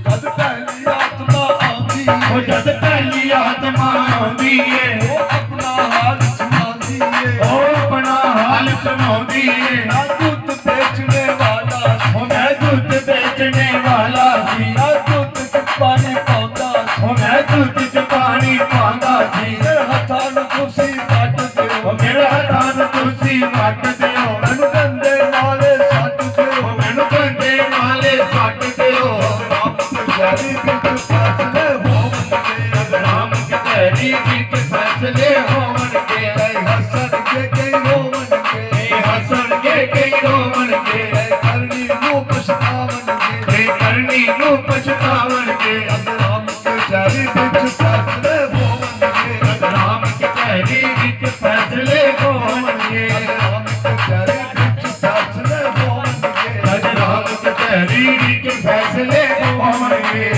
ਜਦ ਪਹਿਲੀ ਆਤਮਾ ਆਉਂਦੀ ਉਹ ਜਦ ਪਹਿਲੀ ਆਤਮਾ ਆਉਂਦੀ ਏ ਉਹ ਆਪਣਾ ਹਾਲ ਸੁਣਾਉਂਦੀ ਏ ਉਹ ਆਪਣਾ ਹਾਲ ਸੁਣਾਉਂਦੀ ਏ ਨਾ ਦੁੱਧ ਵੇਚਣੇ ਵਾਲਾ ਉਹ ਮੈਂ ਦੁੱਧ ਵੇਚਣੇ ਵਾਲਾ ਸੀ ਨਾ ਦੁੱਧ ਚ ਪਾਣੀ ਪਾਉਂਦਾ ਉਹ ਮੈਂ ਦੁੱਧ ਚ ਪਾਣੀ ਪਾਉਂਦਾ ਸੀ ਮੇਰੇ ਹੱਥਾਂ ਨੂੰ ਤੁਸੀਂ ਕੱਟ ਦਿਓ ਉਹ ਮੇਰੇ ਹੱਥਾਂ ਨੂੰ ਤੁਸੀਂ ਵੱਟ ਦਿਓ ਮੈਨੂੰ ਗੰਦੇ ਨਾਲੇ ਸੱਟ ਦਿਓ ਉਹ ਮੈਨੂੰ ਕੰਡੇ ਨਾਲੇ ਸੱਟ ਦਿਓ ਜਾਰੀ ਵਿੱਚ ਫੈਸਲੇ ਹੋਣਗੇ ਰਾਮ ਕਚਹਿਰੀ ਵਿੱਚ ਫੈਸਲੇ ਹੋਣਗੇ ਹੱਸਣਗੇ ਕਈ ਰੋਵਣਗੇ ਹੱਸਣਗੇ ਕਈ ਰੋਵਣਗੇ ਕਰਨੀ ਨੂੰ ਪਛਤਾਵਣਗੇ ਕਰਨੀ ਨੂੰ ਪਛਤਾਵਣਗੇ ਰਾਮ ਕਚਹਿਰੀ ਵਿੱਚ ਫੈਸਲੇ ਹੋਣਗੇ ਰਾਮ ਕਚਹਿਰੀ ਵਿੱਚ ਫੈਸਲੇ ਹੋਣਗੇ ਰਾਮ ਕਚਹਿਰੀ ਵਿੱਚ ਫੈਸਲੇ ਹੋਣਗੇ ਅੱਜ ਰਾਮ ਕਚਹਿਰੀ ਵਿੱਚ ਫੈਸਲੇ ਹੋਣਗੇ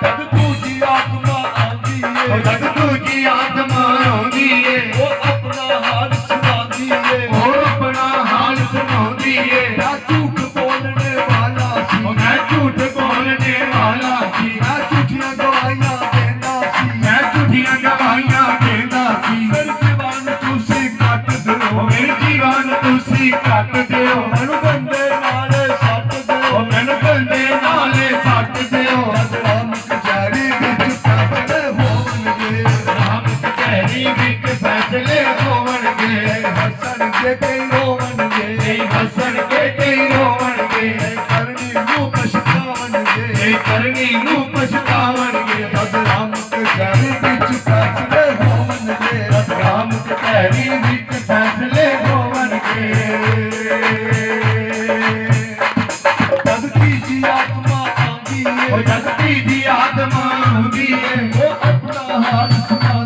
ਜਦ ਦੂਜੀ ਆਤਮਾ ਆਉਂਦੀ ਏ ਜਦ ਦੂਜੀ ਆਤਮਾ ਆਉਂਦੀ ਏ ਉਹ ਆਪਣਾ ਹਾਲ ਸੁਣਾਉਂਦੀ ਏ ਉਹ ਆਪਣਾ ਹਾਲ ਸੁਣਾਉਂਦੀ ਏ ਮੈਂ ਝੂਠ ਬੋਲਣੇ ਵਾਲਾ ਸੀ ਮੈਂ ਝੂਠ ਬੋਲਣੇ ਵਾਲਾ ਸੀ ਮੈਂ ਝੂਠੀਆਂ ਗਵਾਹੀਆਂ ਦੇਣਾ ਸੀ ਮੈਂ ਝੂਠੀਆਂ ਗਵਾਹੀਆਂ ਦਿੰਦਾ ਸੀ ਮੇਰੀ ਜ਼ਬਾਨ ਤੁਸੀਂ ਕੱਟ ਦਿਓ ਮੇਰੇ ਜੀਵਨ ਤੁਸੀਂ ਕੱਟ ਦਿਓ ਮੈਨੂੰ ਗੰਦੇ ਨਾਲੇ ਸੱਟ ਦਿਓ ਮੈਨੂੰ ਕੰਡੇ ਨਾਲੇ ਸੱਟ ਦਿਓ ਰਾਮ ਕਚਹਿਰੀ ਵਿੱਚ ਫੈਸਲੇ ਹੋਣਗੇ ਰਾਮ ਕਚਹਿਰੀ ਵਿੱਚ ਫੈਸਲੇ ਹੋਣਗੇ ਹੱਸਣਗੇ ਕਈ ਰੋਵਣਗੇ ਹੱਸਣਗੇ ਕਈ ਰੋਵਣਗੇ ਕਰਨੀ ਨੂੰ ਪਛਤਾਵਣਗੇ ਕਰਨੀ ਨੂੰ ਪਛਤਾਵਣਗੇ ਜਦ ਰਾਮ ਕਚਹਿਰੀ ਵਿੱਚ ਫੈਸਲੇ ਹੋਣਗੇ ਰਾਮ ਕਚਹਿਰੀ ਵਿੱਚ ਫੈਸਲੇ ਹੋਣਗੇ ਜਦ ਤੀਜੀ ਆਤਮਾ ਆਉਂਦੀ ਉਹ ਏ ਜਦ ਤੀਜੀ ਆਤਮਾ ਆਉਂਦੀ ਏ ਉਹ ਆਪਣਾ ਹਾਲ ਸੁਣਾ